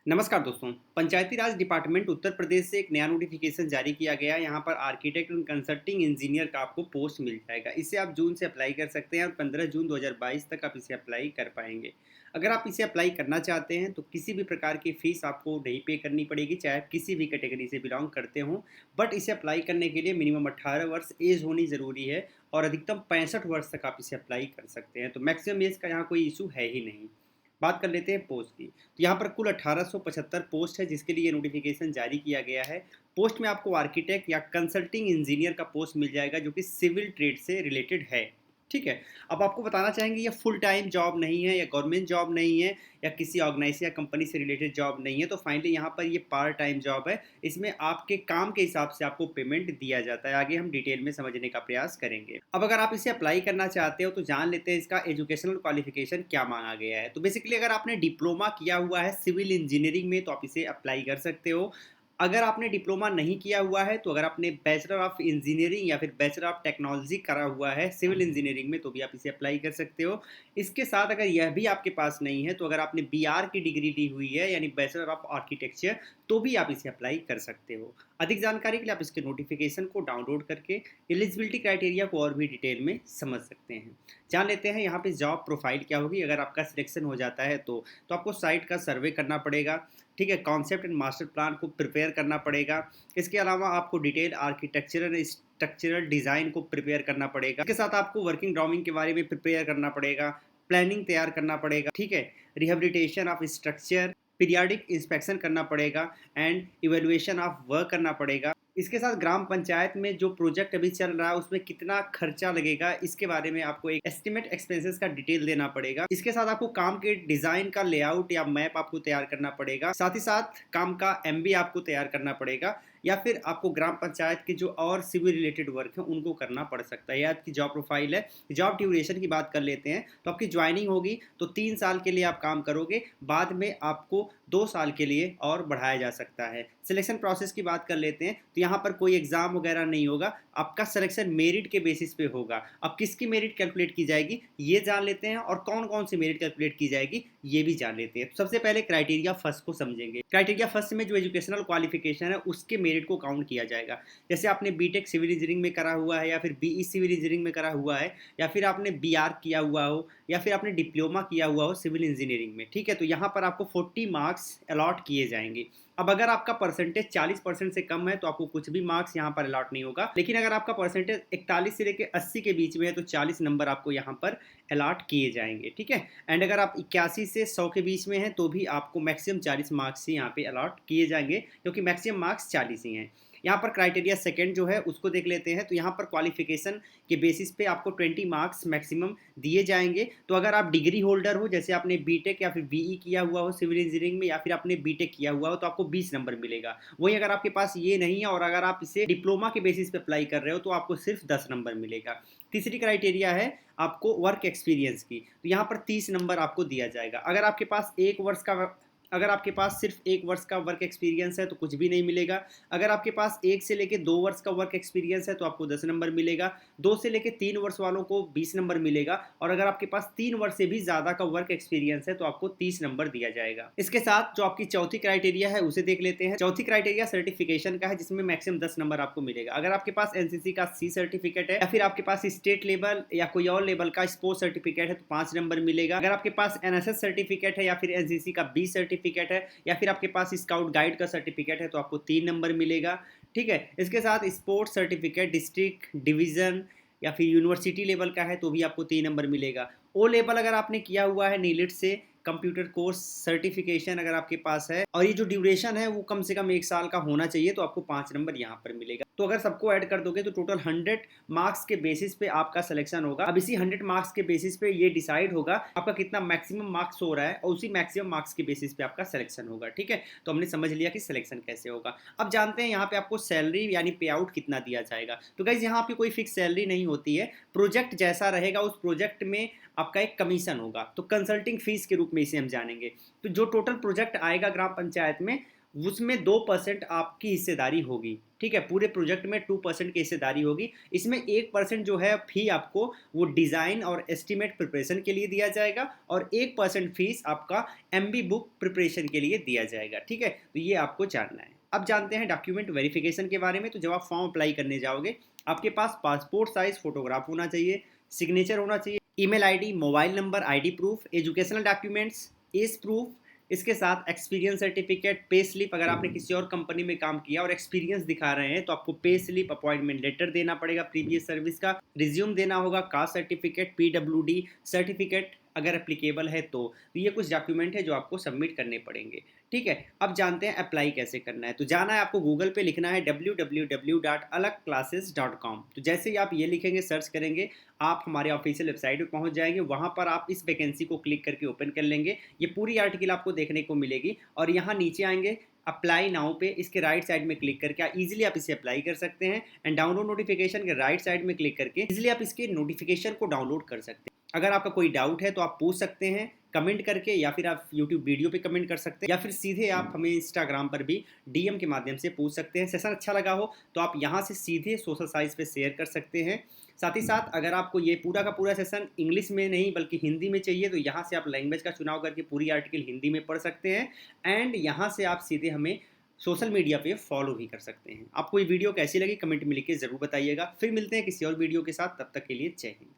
नमस्कार दोस्तों। पंचायती राज डिपार्टमेंट उत्तर प्रदेश से एक नया नोटिफिकेशन जारी किया गया है। यहाँ पर आर्किटेक्ट एंड कंसल्टिंग इंजीनियर का आपको पोस्ट मिल जाएगा। इसे आप जून से अप्लाई कर सकते हैं और 15 जून 2022 तक आप इसे अप्लाई कर पाएंगे। अगर आप इसे अप्लाई करना चाहते हैं तो किसी भी प्रकार की फ़ीस आपको नहीं पे करनी पड़ेगी, चाहे आप किसी भी कैटेगरी से बिलोंग करते हों। बट इसे अप्लाई करने के लिए मिनिमम 18 वर्ष एज होनी ज़रूरी है और अधिकतम 65 वर्ष तक आप इसे अप्लाई कर सकते हैं। तो मैक्सिमम एज का यहाँ कोई इशू है ही नहीं। बात कर लेते हैं पोस्ट की। तो यहाँ पर कुल 1875 पोस्ट है जिसके लिए नोटिफिकेशन जारी किया गया है। पोस्ट में आपको आर्किटेक्ट या कंसल्टिंग इंजीनियर का पोस्ट मिल जाएगा जो कि सिविल ट्रेड से रिलेटेड है। ठीक है। अब आपको बताना चाहेंगे ये फुल टाइम जॉब नहीं है या गवर्नमेंट जॉब नहीं है या किसी ऑर्गेनाइजेशन या कंपनी से रिलेटेड जॉब नहीं है। तो फाइनली यहाँ पर ये पार्ट टाइम जॉब है। इसमें आपके काम के हिसाब से आपको पेमेंट दिया जाता है। आगे हम डिटेल में समझने का प्रयास करेंगे। अब अगर आप इसे अप्लाई करना चाहते हो तो जान लेते हैं इसका एजुकेशनल क्वालिफिकेशन क्या मांगा गया है। तो बेसिकली अगर आपने डिप्लोमा किया हुआ है सिविल इंजीनियरिंग में तो आप इसे अप्लाई कर सकते हो। अगर आपने डिप्लोमा नहीं किया हुआ है तो अगर आपने बैचलर ऑफ इंजीनियरिंग या फिर बैचलर ऑफ टेक्नोलॉजी करा हुआ है सिविल इंजीनियरिंग में तो भी आप इसे अप्लाई कर सकते हो। इसके साथ अगर यह भी आपके पास नहीं है तो अगर आपने बीआर की डिग्री ली हुई है यानी बैचलर ऑफ आर्किटेक्चर तो भी आप इसे अप्लाई कर सकते हो। अधिक जानकारी के लिए आप इसके नोटिफिकेशन को डाउनलोड करके एलिजिबिलिटी क्राइटेरिया को और भी डिटेल में समझ सकते हैं। जान लेते हैं यहाँ पे जॉब प्रोफाइल क्या होगी। अगर आपका सिलेक्शन हो जाता है तो आपको साइट का सर्वे करना पड़ेगा। ठीक है। कॉन्सेप्ट एंड मास्टर प्लान को प्रिपेयर करना पड़ेगा। इसके अलावा आपको डिटेल आर्किटेक्चरल स्ट्रक्चरल डिज़ाइन को प्रिपेयर करना पड़ेगा। इसके साथ आपको वर्किंग ड्राइंग के बारे में प्रिपेयर करना पड़ेगा, प्लानिंग तैयार करना पड़ेगा। ठीक है। Rehabilitation of structure, periodic inspection करना पड़ेगा एंड इवेल्युएशन ऑफ वर्क करना पड़ेगा। इसके साथ ग्राम पंचायत में जो प्रोजेक्ट अभी चल रहा है उसमें कितना खर्चा लगेगा इसके बारे में आपको एक एस्टिमेट एक्सपेंसेस का डिटेल देना पड़ेगा। इसके साथ आपको काम के डिजाइन का लेआउट या मैप आपको तैयार करना पड़ेगा। साथ ही साथ काम का एमबी आपको तैयार करना पड़ेगा या फिर आपको ग्राम पंचायत के जो और सिविल रिलेटेड वर्क है उनको करना पड़ सकता है। यह आपकी जॉब प्रोफाइल है। जॉब ड्यूरेशन की बात कर लेते हैं तो आपकी ज्वाइनिंग होगी तो 3 साल के लिए आप काम करोगे, बाद में आपको 2 साल के लिए और बढ़ाया जा सकता है। सिलेक्शन प्रोसेस की बात कर लेते हैं तो यहाँ पर कोई एग्जाम वगैरह नहीं होगा। आपका सिलेक्शन मेरिट के बेसिस पे होगा। अब किसकी मेरिट कैलकुलेट की जाएगी ये जान लेते हैं और कौन कौन सी मेरिट कैलकुलेट की जाएगी ये भी जान लेते हैं। तो सबसे पहले क्राइटेरिया फर्स्ट को समझेंगे। क्राइटेरिया फर्स्ट में जो एजुकेशनल क्वालिफिकेशन है उसके मेरिट को काउंट किया जाएगा। जैसे आपने बीटेक सिविल इंजीनियरिंग में करा हुआ है या फिर बीई सिविल इंजीनियरिंग में करा हुआ है या फिर आपने बीआर किया हुआ हो या फिर आपने डिप्लोमा किया हुआ हो सिविल इंजीनियरिंग में। ठीक है। तो यहाँ पर आपको 40 मार्क्स अलॉट किए जाएंगे। अब अगर आपका परसेंटेज 40% से कम है तो आपको कुछ भी मार्क्स यहाँ पर अलॉट नहीं होगा। लेकिन अगर आपका परसेंटेज 41 से लेकर 80 के बीच में है तो 40 नंबर आपको यहाँ पर अलॉट किए जाएंगे। ठीक है। एंड अगर आप 81 से 100 के बीच में है तो भी आपको मैक्सिमम 40 मार्क्स ही यहाँ पे अलॉट किए जाएंगे क्योंकि मैक्सिमम मार्क्स 40 ही हैं। यहाँ पर क्राइटेरिया सेकंड जो है उसको देख लेते हैं। तो यहाँ पर क्वालिफिकेशन के बेसिस पे आपको 20 मार्क्स मैक्सिमम दिए जाएंगे। तो अगर आप डिग्री होल्डर हो, जैसे आपने बीटेक या फिर बीई किया हुआ हो सिविल इंजीनियरिंग में या फिर आपने बीटेक किया हुआ हो तो आपको 20 नंबर मिलेगा। वहीं अगर आपके पास ये नहीं है और अगर आप इसे डिप्लोमा के बेसिस पे अप्लाई कर रहे हो तो आपको सिर्फ 10 नंबर मिलेगा। तीसरी क्राइटेरिया है आपको वर्क एक्सपीरियंस की। तो यहाँ पर 30 नंबर आपको दिया जाएगा। अगर आपके पास सिर्फ 1 वर्ष का वर्क एक्सपीरियंस है तो कुछ भी नहीं मिलेगा। अगर आपके पास 1 से लेकर 2 वर्ष का वर्क एक्सपीरियंस है तो आपको 10 नंबर मिलेगा। 2 से लेकर 3 वर्ष वालों को 20 नंबर मिलेगा और अगर आपके पास 3 वर्ष से भी ज़्यादा का वर्क एक्सपीरियंस है तो आपको 30 नंबर दिया जाएगा। इसके साथ जो आपकी चौथी क्राइटेरिया है उसे देख लेते हैं। चौथी क्राइटेरिया सर्टिफिकेशन का है जिसमें मैक्सिमम 10 नंबर आपको मिलेगा। अगर आपके पास एनसीसी का सी सर्टिफिकेट है या फिर आपके पास स्टेट लेवल या कोई और लेवल का स्पोर्ट्स सर्टिफिकेट है तो 5 नंबर मिलेगा। अगर आपके पास एनएसएस सर्टिफिकेट है या फिर एनसीसी का बी सर्टिफिकेट है या फिर आपके पास स्काउट गाइड का सर्टिफिकेट है तो आपको 3 नंबर मिलेगा। ठीक है। इसके साथ स्पोर्ट्स सर्टिफिकेट डिस्ट्रिक्ट डिवीजन या फिर यूनिवर्सिटी लेवल का है तो भी आपको 3 नंबर मिलेगा। ओ लेवल अगर आपने किया हुआ है नीलिट से कंप्यूटर कोर्स सर्टिफिकेशन अगर आपके पास है और ये जो ड्यूरेशन है वो कम से कम 1 साल का होना चाहिए तो आपको 5 नंबर यहाँ पर मिलेगा। तो अगर सबको ऐड कर दोगे तो टोटल 100 मार्क्स के बेसिस पे आपका सिलेक्शन होगा। अब इसी 100 मार्क्स के बेसिस पे ये डिसाइड होगा आपका कितना मैक्सिमम मार्क्स हो रहा है और उसी मैक्सिमम मार्क्स के बेसिस पे आपका सिलेक्शन होगा। ठीक है। तो हमने समझ लिया कि सिलेक्शन कैसे होगा। अब जानते हैं यहाँ पे आपको सैलरी यानी पे आउट कितना दिया जाएगा। तो गाइज यहाँ पे कोई फिक्स सैलरी नहीं होती है। प्रोजेक्ट जैसा रहेगा उस प्रोजेक्ट में आपका एक कमीशन होगा। तो कंसल्टिंग फीस के रूप में इसे हम जानेंगे। तो जो टोटल प्रोजेक्ट आएगा ग्राम पंचायत में उसमें 2% आपकी हिस्सेदारी होगी। ठीक है, पूरे प्रोजेक्ट में 2% की हिस्सेदारी होगी। इसमें 1% जो है फी आपको वो डिज़ाइन और एस्टिमेट प्रिपरेशन के लिए दिया जाएगा, और 1% फीस आपका एमबी बुक प्रिपरेशन के लिए दिया जाएगा। ठीक है, तो ये आपको जानना है। अब जानते हैं डॉक्यूमेंट वेरिफिकेशन के बारे में। तो जब आप फॉर्म अप्लाई करने जाओगे, आपके पास पासपोर्ट साइज फोटोग्राफ होना चाहिए, सिग्नेचर होना चाहिए, email ID, mobile number, ID proof, educational documents, age proof, इसके साथ एक्सपीरियंस सर्टिफिकेट, पे स्लिप। अगर आपने किसी और कंपनी में काम किया और एक्सपीरियंस दिखा रहे हैं तो आपको पे स्लिप, अपॉइंटमेंट लेटर देना पड़ेगा प्रीवियस सर्विस का, रिज्यूम देना होगा, कास्ट सर्टिफिकेट, पीडब्ल्यूडी सर्टिफिकेट अगर एप्लीकेबल है तो ये कुछ डॉक्यूमेंट है जो आपको सबमिट करने पड़ेंगे। ठीक है, अब जानते हैं अप्लाई कैसे करना है। तो जाना है आपको गूगल पे, लिखना है www.alagclasses.com। तो जैसे ही आप ये लिखेंगे, सर्च करेंगे, आप हमारे ऑफिशियल वेबसाइट पर पहुंच जाएंगे। वहां पर आप इस वैकेंसी को क्लिक करके ओपन कर लेंगे। ये पूरी आर्टिकल आपको देखने को मिलेगी, और यहाँ नीचे आएंगे अप्लाई नाउ पे, इसके राइट साइड में क्लिक करके इजीली आप इसे अप्लाई कर सकते हैं। एंड डाउनलोड नोटिफिकेशन के राइट साइड में क्लिक करके इजीली आप इसके नोटिफिकेशन को डाउनलोड कर सकते हैं। अगर आपका कोई डाउट है तो आप पूछ सकते हैं कमेंट करके, या फिर आप यूट्यूब वीडियो पे कमेंट कर सकते हैं, या फिर सीधे आप हमें इंस्टाग्राम पर भी डीएम के माध्यम से पूछ सकते हैं। सेशन अच्छा लगा हो तो आप यहाँ से सीधे सोशल साइट्स पे शेयर कर सकते हैं। साथ ही साथ अगर आपको ये पूरा का पूरा सेशन इंग्लिश में नहीं बल्कि हिंदी में चाहिए, तो यहाँ से आप लैंग्वेज का चुनाव करके पूरी आर्टिकल हिंदी में पढ़ सकते हैं। एंड यहाँ से आप सीधे हमें सोशल मीडिया पे फॉलो भी कर सकते हैं। आपको ये वीडियो कैसी लगी कमेंट में लिख के ज़रूर बताइएगा। फिर मिलते हैं किसी और वीडियो के साथ, तब तक के लिए जय हिंद।